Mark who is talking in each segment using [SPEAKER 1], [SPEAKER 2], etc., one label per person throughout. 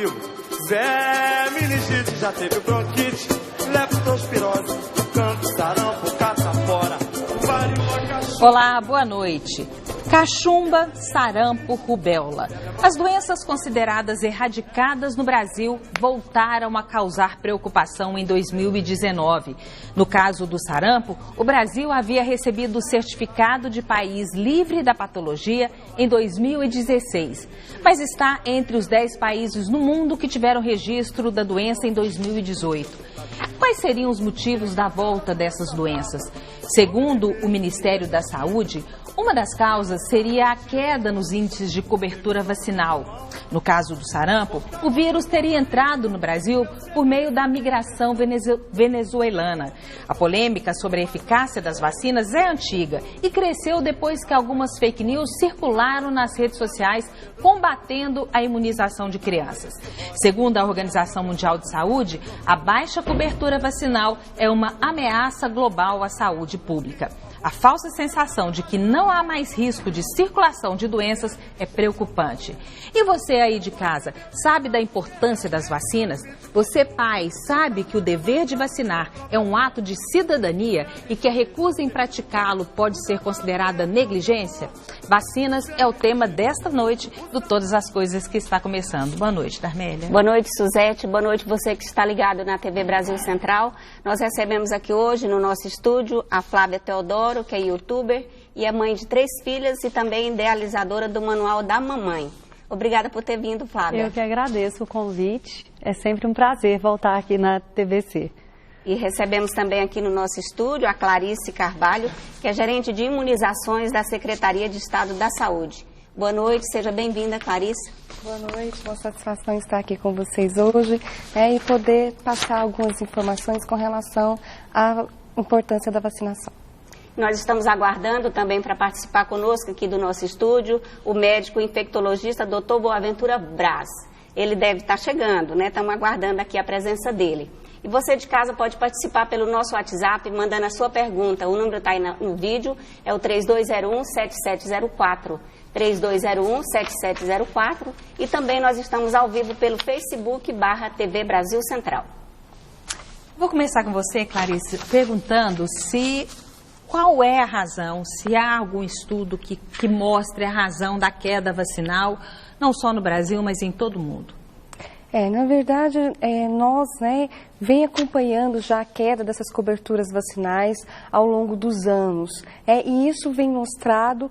[SPEAKER 1] vivo. Zé, meningite, já teve bronquite, leptospirose, canto, sarampo, catapora, varíola.
[SPEAKER 2] Olá, boa noite. Cachumba, sarampo, rubéola. As doenças consideradas erradicadas no Brasil voltaram a causar preocupação em 2019. No caso do sarampo, o Brasil havia recebido o certificado de país livre da patologia em 2016, mas está entre os 10 países no mundo que tiveram registro da doença em 2018. Quais seriam os motivos da volta dessas doenças? Segundo o Ministério da Saúde, uma das causas seria a queda nos índices de cobertura vacinal. No caso do sarampo, o vírus teria entrado no Brasil por meio da migração venezuelana. A polêmica sobre a eficácia das vacinas é antiga e cresceu depois que algumas fake news circularam nas redes sociais combatendo a imunização de crianças. Segundo a Organização Mundial de Saúde, a baixa cobertura vacinal é uma ameaça global à saúde pública. A falsa sensação de que não há mais risco de circulação de doenças é preocupante. E você aí de casa, sabe da importância das vacinas? Você, pai, sabe que o dever de vacinar é um ato de cidadania e que a recusa em praticá-lo pode ser considerada negligência? Vacinas é o tema desta noite do Todas as Coisas que está começando. Boa noite, Darmélia.
[SPEAKER 3] Boa noite, Suzete. Boa noite você que está ligado na TV Brasil Central. Nós recebemos aqui hoje no nosso estúdio a Flávia Teodoro, que é youtuber e é mãe de 3 filhas e também idealizadora do Manual da Mamãe. Obrigada por ter vindo, Flávia.
[SPEAKER 4] Eu que agradeço o convite. É sempre um prazer voltar aqui na TVC.
[SPEAKER 3] E recebemos também aqui no nosso estúdio a Clarice Carvalho, que é gerente de imunizações da Secretaria de Estado da Saúde. Boa noite, seja bem-vinda, Clarice.
[SPEAKER 5] Boa noite, uma satisfação estar aqui com vocês hoje e poder passar algumas informações com relação à importância da vacinação.
[SPEAKER 3] Nós estamos aguardando também para participar conosco aqui do nosso estúdio o médico infectologista Dr. Boaventura Braz. Ele deve estar chegando, né? Estamos aguardando aqui a presença dele. E você de casa pode participar pelo nosso WhatsApp, mandando a sua pergunta. O número está aí no vídeo, é o 3201-7704. 3201-7704. E também nós estamos ao vivo pelo Facebook/TV Brasil Central.
[SPEAKER 2] Vou começar com você, Clarice, perguntando qual é a razão, se há algum estudo que mostre a razão da queda vacinal, não só no Brasil, mas em todo o mundo.
[SPEAKER 5] Na verdade, nós vem acompanhando já a queda dessas coberturas vacinais ao longo dos anos. E isso vem mostrado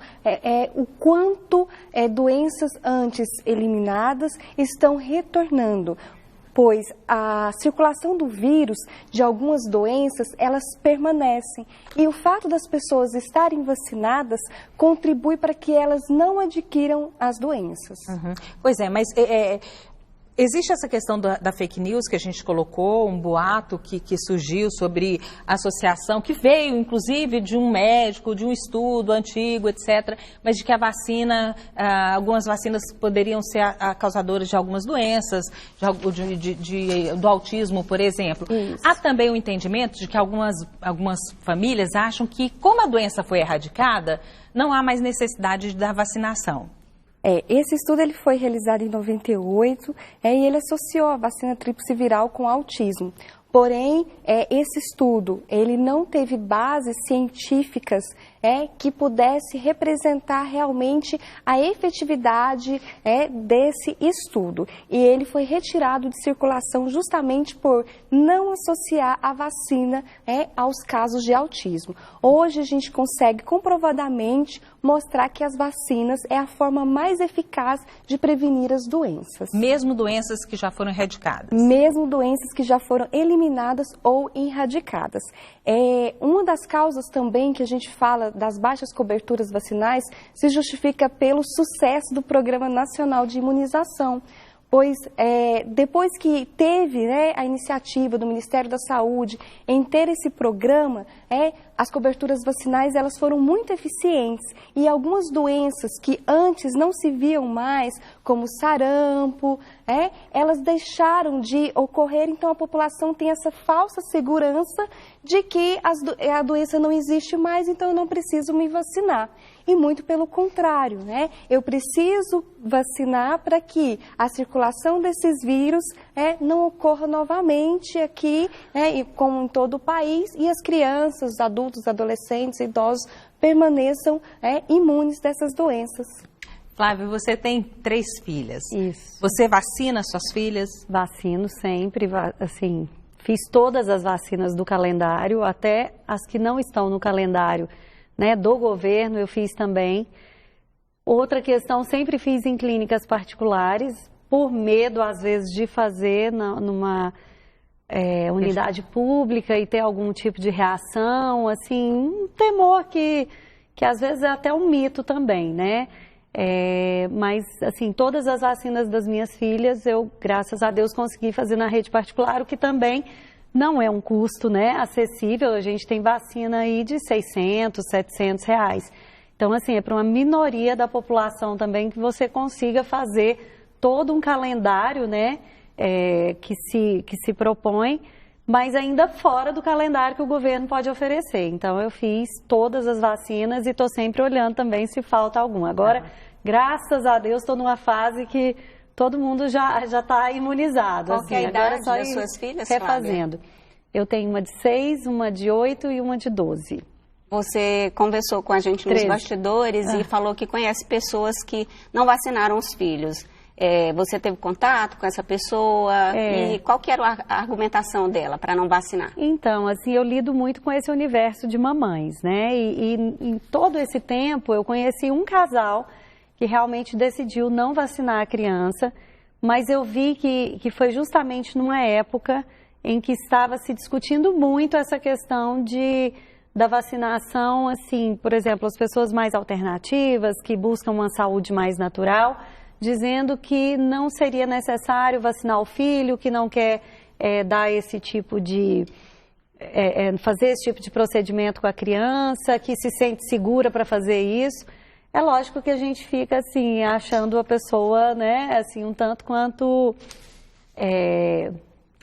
[SPEAKER 5] o quanto doenças antes eliminadas estão retornando. Pois a circulação do vírus de algumas doenças, elas permanecem. E o fato das pessoas estarem vacinadas contribui para que elas não adquiram as doenças.
[SPEAKER 2] Uhum. Pois é, mas existe essa questão da fake news que a gente colocou, um boato que surgiu sobre associação, que veio inclusive de um médico, de um estudo antigo, etc., mas de que a vacina, algumas vacinas poderiam ser causadoras de algumas doenças, do autismo, por exemplo. Isso. Há também o entendimento de que algumas famílias acham que, como a doença foi erradicada, não há mais necessidade da vacinação.
[SPEAKER 5] Esse estudo ele foi realizado em 98 e ele associou a vacina tríplice viral com autismo. Porém, esse estudo ele não teve bases científicas que pudesse representar realmente a efetividade desse estudo. E ele foi retirado de circulação justamente por não associar a vacina aos casos de autismo. Hoje a gente consegue comprovadamente mostrar que as vacinas é a forma mais eficaz de prevenir as doenças.
[SPEAKER 2] Mesmo doenças que já foram erradicadas?
[SPEAKER 5] Mesmo doenças que já foram eliminadas ou erradicadas. Uma das causas também que a gente fala das baixas coberturas vacinais se justifica pelo sucesso do Programa Nacional de Imunização. Pois depois que teve a iniciativa do Ministério da Saúde em ter esse programa, as coberturas vacinais elas foram muito eficientes e algumas doenças que antes não se viam mais, como sarampo, elas deixaram de ocorrer, então a população tem essa falsa segurança de que a doença não existe mais, então eu não preciso me vacinar. E muito pelo contrário, eu preciso vacinar para que a circulação circulação desses vírus não ocorra novamente aqui, e como em todo o país, e as crianças, adultos, adolescentes, idosos permaneçam imunes dessas doenças.
[SPEAKER 2] Flávia, você tem 3 filhas.
[SPEAKER 4] Isso.
[SPEAKER 2] Você vacina suas filhas?
[SPEAKER 4] Vacino sempre, assim, fiz todas as vacinas do calendário, até as que não estão no calendário, né, do governo, eu fiz também. Outra questão, sempre fiz em clínicas particulares, por medo, às vezes, de fazer numa unidade pública e ter algum tipo de reação, assim, um temor que às vezes é até um mito também, né? Mas, assim, todas as vacinas das minhas filhas, eu, graças a Deus, consegui fazer na rede particular, o que também não é um custo, né, acessível. A gente tem vacina aí de R$600, R$700. Então, assim, é para uma minoria da população também que você consiga fazer todo um calendário, né, que se propõe, mas ainda fora do calendário que o governo pode oferecer. Então, eu fiz todas as vacinas e estou sempre olhando também se falta alguma. Agora, graças a Deus, estou numa fase que todo mundo já está imunizado.
[SPEAKER 3] Qual que é a idade
[SPEAKER 4] agora
[SPEAKER 3] das suas filhas,
[SPEAKER 4] refazendo. Eu tenho uma de 6, uma de 8 e uma de 12.
[SPEAKER 3] Você conversou com a gente nos
[SPEAKER 4] 13.
[SPEAKER 3] bastidores e falou que conhece pessoas que não vacinaram os filhos. Você teve contato com essa pessoa? E qual que era a argumentação dela para não vacinar?
[SPEAKER 4] Então, assim, eu lido muito com esse universo de mamães, né? E em todo esse tempo eu conheci um casal que realmente decidiu não vacinar a criança, mas eu vi que foi justamente numa época em que estava se discutindo muito essa questão da vacinação, assim, por exemplo, as pessoas mais alternativas, que buscam uma saúde mais natural, dizendo que não seria necessário vacinar o filho, que não quer dar esse tipo de... fazer esse tipo de procedimento com a criança, que se sente segura para fazer isso. É lógico que a gente fica, assim, achando a pessoa, né, assim, um tanto quanto...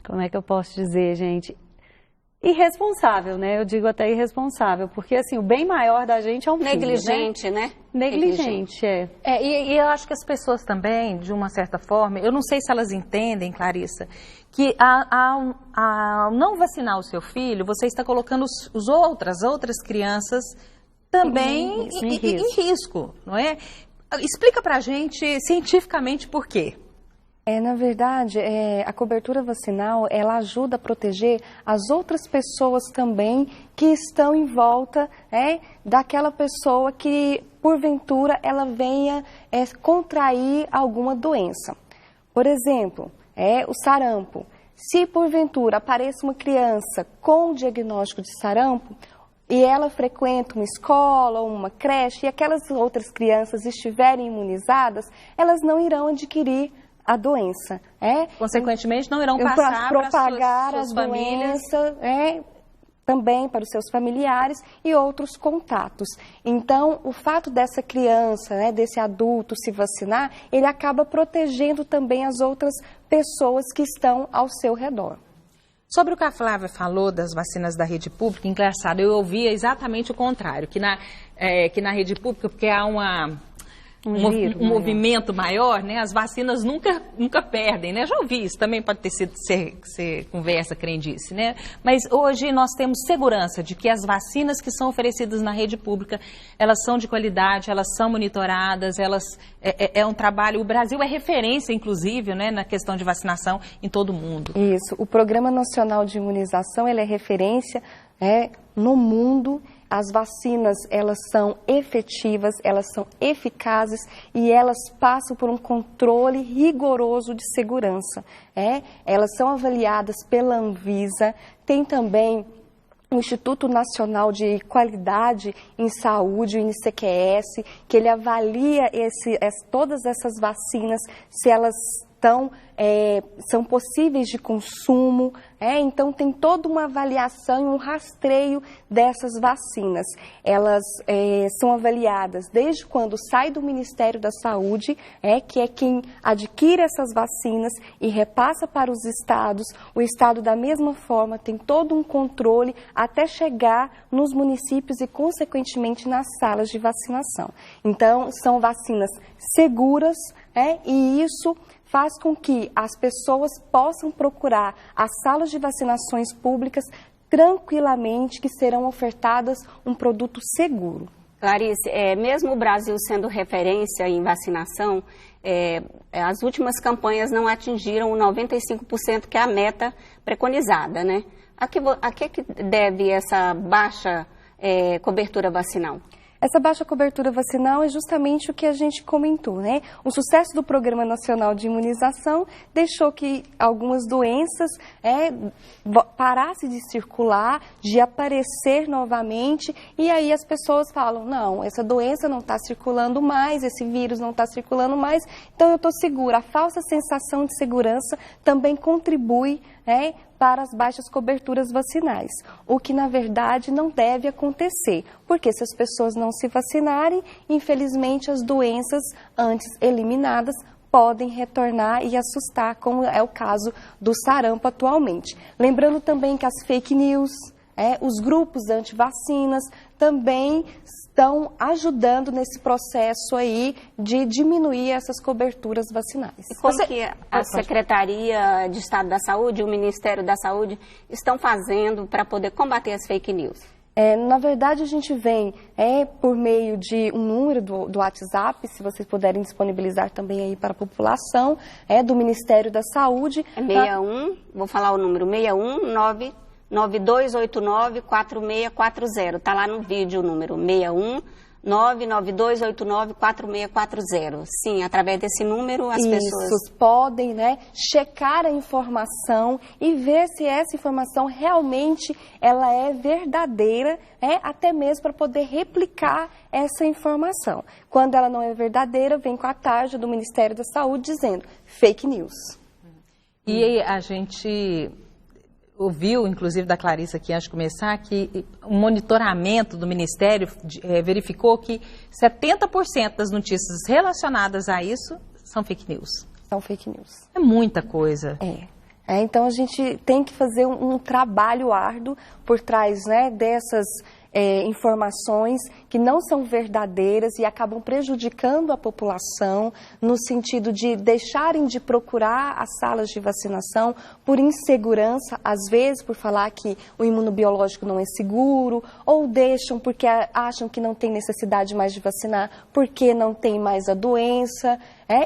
[SPEAKER 4] como é que eu posso dizer, gente? Irresponsável, né? Eu digo até irresponsável, porque, assim, o bem maior da gente é um
[SPEAKER 3] negligente,
[SPEAKER 4] filho,
[SPEAKER 3] né?
[SPEAKER 4] Negligente,
[SPEAKER 2] E eu acho que as pessoas também, de uma certa forma, eu não sei se elas entendem, Clarissa, que ao não vacinar o seu filho, você está colocando as outras crianças também em risco, não é? Explica pra gente cientificamente por quê.
[SPEAKER 5] Na verdade, a cobertura vacinal, ela ajuda a proteger as outras pessoas também que estão em volta daquela pessoa que, porventura, ela venha contrair alguma doença. Por exemplo, o sarampo. Se, porventura, aparece uma criança com diagnóstico de sarampo, e ela frequenta uma escola ou uma creche, e aquelas outras crianças estiverem imunizadas, elas não irão adquirir a doença.
[SPEAKER 2] Consequentemente, não irão passar
[SPEAKER 5] propagar
[SPEAKER 2] para
[SPEAKER 5] as
[SPEAKER 2] suas famílias.
[SPEAKER 5] doenças, também para os seus familiares e outros contatos. Então, o fato dessa criança, desse adulto se vacinar, ele acaba protegendo também as outras pessoas que estão ao seu redor.
[SPEAKER 2] Sobre o que a Flávia falou das vacinas da rede pública, engraçado, eu ouvia exatamente o contrário, que na rede pública, porque há um movimento maior, né? As vacinas nunca perdem, né? Já ouvi isso, também pode ter sido ser conversa, crendice, né? Mas hoje nós temos segurança de que as vacinas que são oferecidas na rede pública, elas são de qualidade, elas são monitoradas, é um trabalho, o Brasil é referência, inclusive, né, na questão de vacinação em todo o mundo.
[SPEAKER 5] Isso, o Programa Nacional de Imunização, ele é referência no mundo. As vacinas, elas são efetivas, elas são eficazes e elas passam por um controle rigoroso de segurança. Elas são avaliadas pela Anvisa, tem também o Instituto Nacional de Qualidade em Saúde, o INCQS, que ele avalia todas essas vacinas, se elas são possíveis de consumo, então tem toda uma avaliação e um rastreio dessas vacinas. Elas são avaliadas desde quando sai do Ministério da Saúde, que é quem adquire essas vacinas e repassa para os estados. O estado, da mesma forma, tem todo um controle até chegar nos municípios e, consequentemente, nas salas de vacinação. Então, são vacinas seguras, e isso faz com que as pessoas possam procurar as salas de vacinações públicas tranquilamente, que serão ofertadas um produto seguro.
[SPEAKER 3] Clarice, mesmo o Brasil sendo referência em vacinação, as últimas campanhas não atingiram o 95% que é a meta preconizada, né? A que deve essa baixa cobertura vacinal?
[SPEAKER 5] Essa baixa cobertura vacinal é justamente o que a gente comentou, né? O sucesso do Programa Nacional de Imunização deixou que algumas doenças parassem de circular, de aparecer novamente, e aí as pessoas falam, não, essa doença não está circulando mais, esse vírus não está circulando mais, então eu estou segura. A falsa sensação de segurança também contribui, para as baixas coberturas vacinais, o que na verdade não deve acontecer, porque se as pessoas não se vacinarem, infelizmente as doenças antes eliminadas podem retornar e assustar, como é o caso do sarampo atualmente. Lembrando também que as fake news, os grupos anti-vacinas também estão ajudando nesse processo aí de diminuir essas coberturas vacinais.
[SPEAKER 3] E como que a Secretaria de Estado da Saúde e o Ministério da Saúde estão fazendo para poder combater as fake news?
[SPEAKER 5] Na verdade, a gente vem por meio de um número do WhatsApp, se vocês puderem disponibilizar também aí para a população, do Ministério da Saúde.
[SPEAKER 3] 61, vou falar o número, 61992894640. Está lá no vídeo o número 61992894640. Sim, através desse número as pessoas
[SPEAKER 5] podem checar a informação e ver se essa informação realmente ela é verdadeira, até mesmo para poder replicar essa informação. Quando ela não é verdadeira, vem com a tarja do Ministério da Saúde dizendo fake news.
[SPEAKER 2] E a gente ouviu, inclusive da Clarice aqui antes de começar, que o monitoramento do Ministério verificou que 70% das notícias relacionadas a isso são fake news.
[SPEAKER 5] São fake news.
[SPEAKER 2] É muita coisa.
[SPEAKER 5] Então a gente tem que fazer um trabalho árduo por trás dessas informações que não são verdadeiras e acabam prejudicando a população no sentido de deixarem de procurar as salas de vacinação por insegurança, às vezes por falar que o imunobiológico não é seguro, ou deixam porque acham que não tem necessidade mais de vacinar porque não tem mais a doença,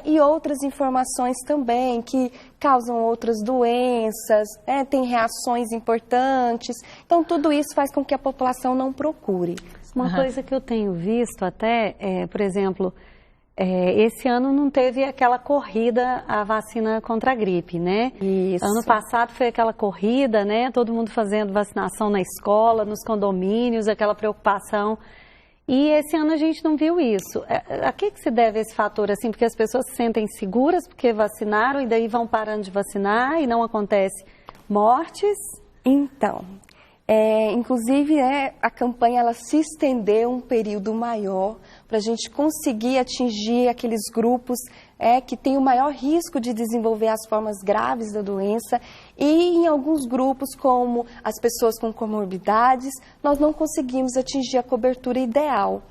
[SPEAKER 5] e outras informações também que causam outras doenças, tem reações importantes. Então, tudo isso faz com que a população não procure.
[SPEAKER 4] Uma coisa que eu tenho visto até, por exemplo, esse ano não teve aquela corrida à vacina contra a gripe, né?
[SPEAKER 5] Isso.
[SPEAKER 4] Ano passado foi aquela corrida, né? Todo mundo fazendo vacinação na escola, nos condomínios, aquela preocupação. E esse ano a gente não viu isso. A que se deve esse fator, assim? Porque as pessoas se sentem seguras porque vacinaram e daí vão parando de vacinar e não acontece mortes?
[SPEAKER 5] Então, inclusive a campanha ela se estendeu um período maior para a gente conseguir atingir aqueles grupos que têm o maior risco de desenvolver as formas graves da doença, e em alguns grupos, como as pessoas com comorbidades, nós não conseguimos atingir a cobertura ideal.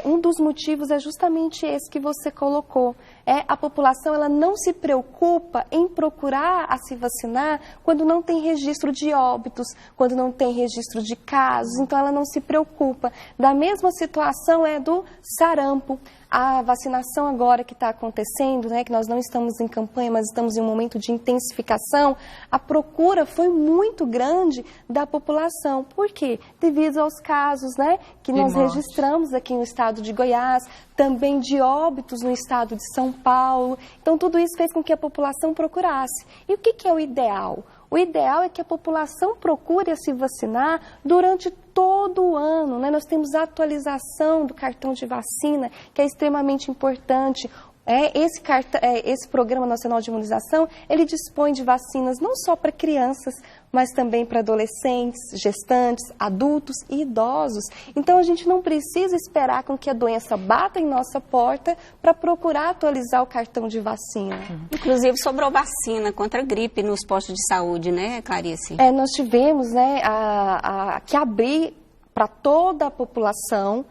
[SPEAKER 5] Um dos motivos é justamente esse que você colocou. A população ela não se preocupa em procurar a se vacinar quando não tem registro de óbitos, quando não tem registro de casos, então ela não se preocupa. Da mesma situação é do sarampo. A vacinação agora que está acontecendo, que nós não estamos em campanha, mas estamos em um momento de intensificação, a procura foi muito grande da população. Por quê? Devido aos casos que nós registramos aqui no estado de Goiás, também de óbitos no estado de São Paulo. Então, tudo isso fez com que a população procurasse. E o que é o ideal? O ideal é que a população procure se vacinar durante todo o ano, Nós temos a atualização do cartão de vacina, que é extremamente importante. Esse Programa Nacional de Imunização, ele dispõe de vacinas não só para crianças, mas também para adolescentes, gestantes, adultos e idosos. Então, a gente não precisa esperar com que a doença bata em nossa porta para procurar atualizar o cartão de vacina.
[SPEAKER 3] Inclusive, sobrou vacina contra a gripe nos postos de saúde, né, Clarice?
[SPEAKER 5] Nós tivemos que abrir para toda a população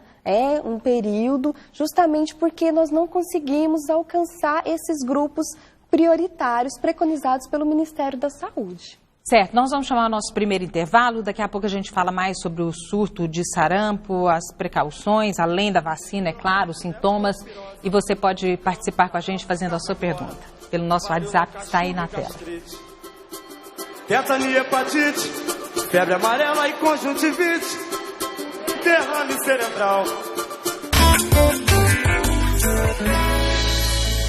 [SPEAKER 5] um período, justamente porque nós não conseguimos alcançar esses grupos prioritários preconizados pelo Ministério da Saúde.
[SPEAKER 2] Certo, nós vamos chamar o nosso primeiro intervalo. Daqui a pouco a gente fala mais sobre o surto de sarampo, as precauções, além da vacina, é claro, os sintomas. E você pode participar com a gente fazendo a sua pergunta pelo nosso WhatsApp que está aí na tela.
[SPEAKER 1] Tetania, hepatite, febre amarela e conjuntivite, derrame cerebral.